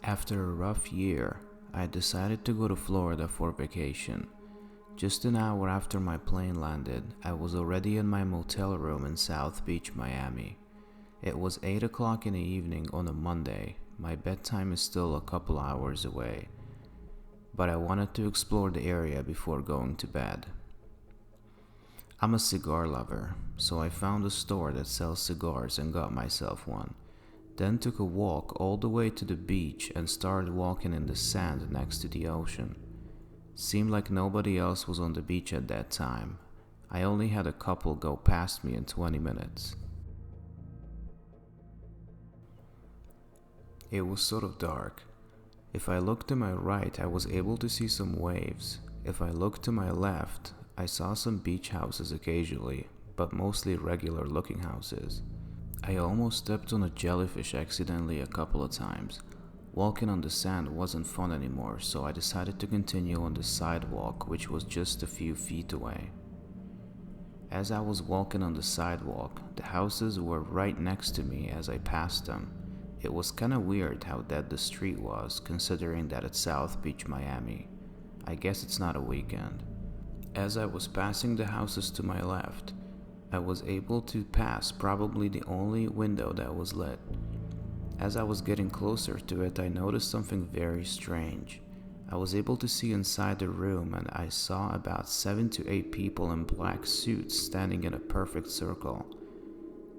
After a rough year, I decided to go to Florida for vacation. Just an hour after my plane landed, I was already in my motel room in South Beach, Miami. It was 8 o'clock in the evening on a Monday. My bedtime is still a couple hours away, but I wanted to explore the area before going to bed. I'm a cigar lover, so I found a store that sells cigars and got myself one. Then took a walk all the way to the beach and started walking in the sand next to the ocean. Seemed like nobody else was on the beach at that time. I only had a couple go past me in 20 minutes. It was sort of dark. If I looked to my right, I was able to see some waves. If I looked to my left, I saw some beach houses occasionally, but mostly regular looking houses. I almost stepped on a jellyfish accidentally a couple of times. Walking on the sand wasn't fun anymore, so I decided to continue on the sidewalk, which was just a few feet away. As I was walking on the sidewalk, the houses were right next to me as I passed them. It was kinda weird how dead the street was, considering that it's South Beach, Miami. I guess it's not a weekend. As I was passing the houses to my left, I was able to pass probably the only window that was lit. As I was getting closer to it, I noticed something very strange. I was able to see inside the room, and I saw about 7 to 8 people in black suits standing in a perfect circle.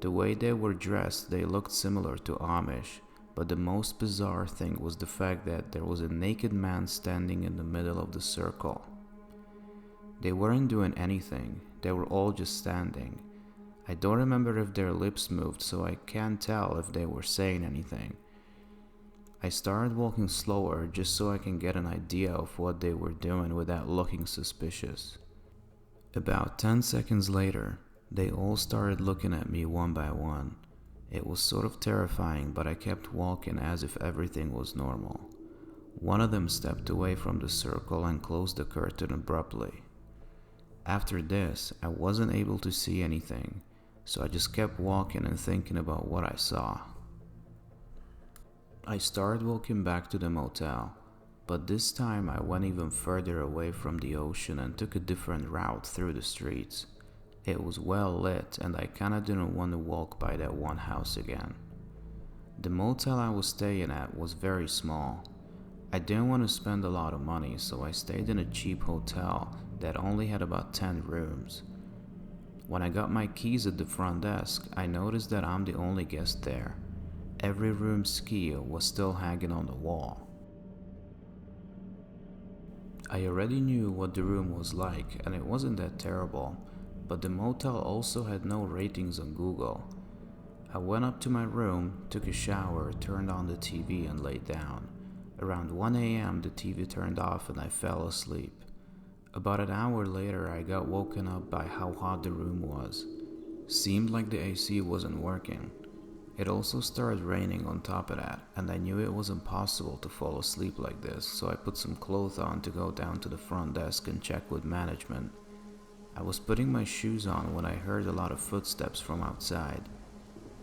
The way they were dressed, they looked similar to Amish, but the most bizarre thing was the fact that there was a naked man standing in the middle of the circle. They weren't doing anything, they were all just standing. I don't remember if their lips moved, so I can't tell if they were saying anything. I started walking slower just so I can get an idea of what they were doing without looking suspicious. About 10 seconds later, they all started looking at me one by one. It was sort of terrifying, but I kept walking as if everything was normal. One of them stepped away from the circle and closed the curtain abruptly. After this, I wasn't able to see anything, so I just kept walking and thinking about what I saw. I started walking back to the motel, but this time I went even further away from the ocean and took a different route through the streets. It was well lit, and I kinda didn't want to walk by that one house again. The motel I was staying at was very small. I didn't want to spend a lot of money, so I stayed in a cheap hotel that only had about 10 rooms. When I got my keys at the front desk, I noticed that I'm the only guest there. Every room's key was still hanging on the wall. I already knew what the room was like, and it wasn't that terrible, but the motel also had no ratings on Google. I went up to my room, took a shower, turned on the TV, and laid down. Around 1 a.m. the TV turned off and I fell asleep. About an hour later, I got woken up by how hot the room was. Seemed like the AC wasn't working. It also started raining on top of that, and I knew it was impossible to fall asleep like this, so I put some clothes on to go down to the front desk and check with management. I was putting my shoes on when I heard a lot of footsteps from outside.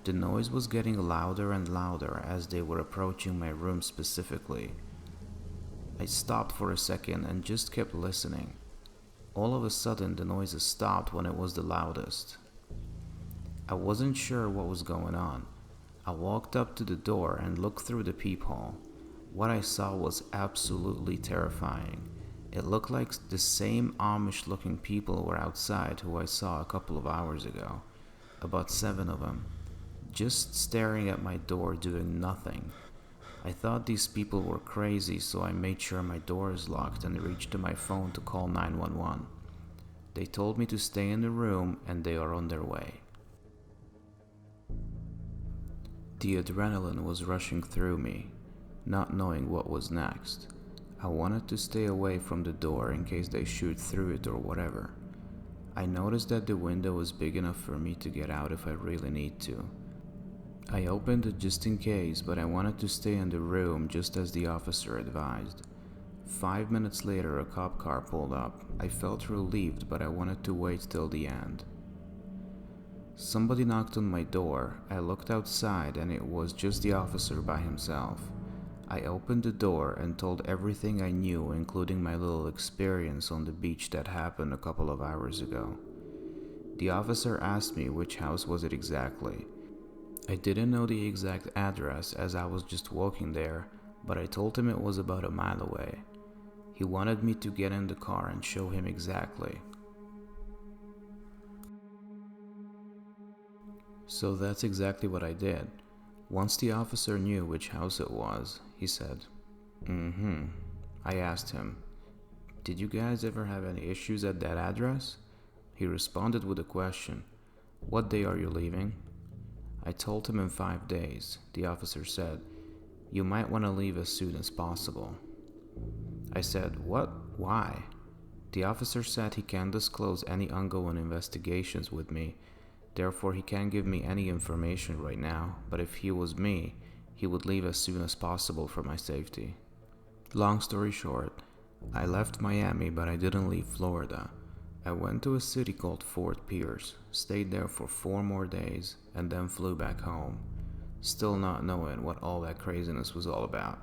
The noise was getting louder and louder as they were approaching my room specifically. I stopped for a second and just kept listening. All of a sudden, the noises stopped when it was the loudest. I wasn't sure what was going on. I walked up to the door and looked through the peephole. What I saw was absolutely terrifying. It looked like the same Amish-looking people were outside who I saw a couple of hours ago. About 7 of them. Just staring at my door doing nothing. I thought these people were crazy, so I made sure my door is locked and reached to my phone to call 911. They told me to stay in the room and they are on their way. The adrenaline was rushing through me, not knowing what was next. I wanted to stay away from the door in case they shoot through it or whatever. I noticed that the window was big enough for me to get out if I really need to. I opened it just in case, but I wanted to stay in the room just as the officer advised. 5 minutes later, a cop car pulled up. I felt relieved, but I wanted to wait till the end. Somebody knocked on my door. I looked outside and it was just the officer by himself. I opened the door and told everything I knew, including my little experience on the beach that happened a couple of hours ago. The officer asked me which house was it exactly. I didn't know the exact address as I was just walking there, but I told him it was about a mile away. He wanted me to get in the car and show him exactly. So that's exactly what I did. Once the officer knew which house it was, he said, I asked him, "Did you guys ever have any issues at that address?" He responded with a question, "What day are you leaving?" I told him in 5 days. The officer said, "You might want to leave as soon as possible." I said, "What? Why?" The officer said he can't disclose any ongoing investigations with me, therefore he can't give me any information right now, but if he was me, he would leave as soon as possible for my safety. Long story short, I left Miami, but I didn't leave Florida. I went to a city called Fort Pierce, stayed there for 4 more days, and then flew back home, still not knowing what all that craziness was all about.